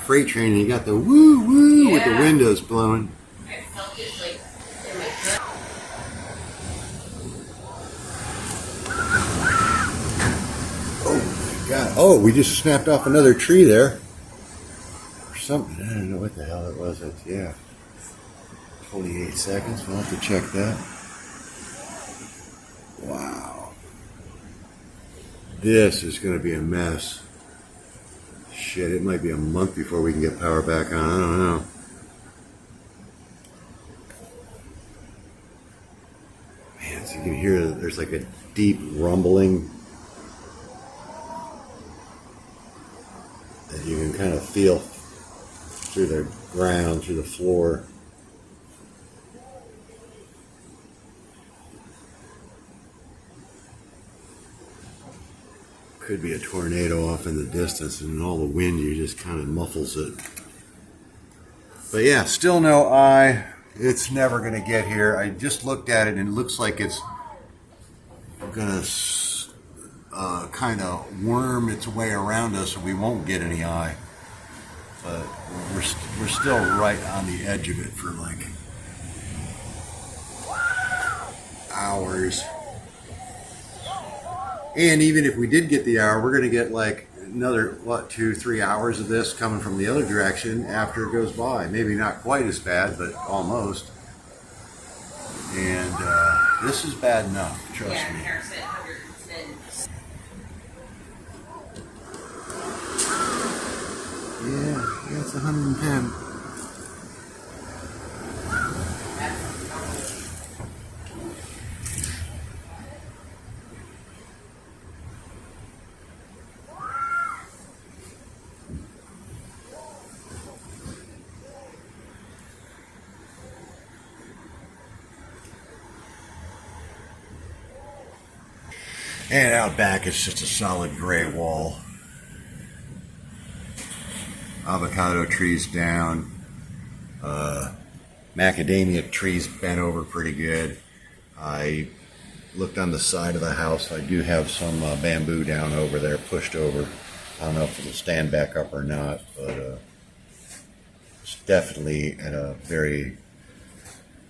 freight train and you got the woo woo with the windows blowing. I felt it like in my gut. Oh my god. Oh, we just snapped off another tree there. Or something. I don't know what the hell it was. Yeah. 28 seconds. We'll have to check that. Wow. This is going to be a mess. Shit, it might be a month before we can get power back on. I don't know. Man, so you can hear there's like a deep rumbling that you can kind of feel through the ground, through the floor. Could be a tornado off in the distance, and all the wind you just kind of muffles it. But yeah, still no eye. It's never going to get here. I just looked at it and it looks like it's going to kind of worm its way around us and we won't get any eye. But we're still right on the edge of it for like hours. And even if we did get the hour, we're going to get like another, 2-3 hours of this coming from the other direction after it goes by. Maybe not quite as bad, but almost. And this is bad enough, trust me. Yeah, it's 110. And out back, it's just a solid gray wall. Avocado trees down. Macadamia trees bent over pretty good. I looked on the side of the house. I do have some bamboo down over there, pushed over. I don't know if it'll stand back up or not, but it's definitely at a very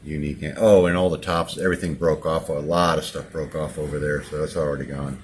unique. Oh, and all the tops, everything broke off. A lot of stuff broke off over there, so it's already gone.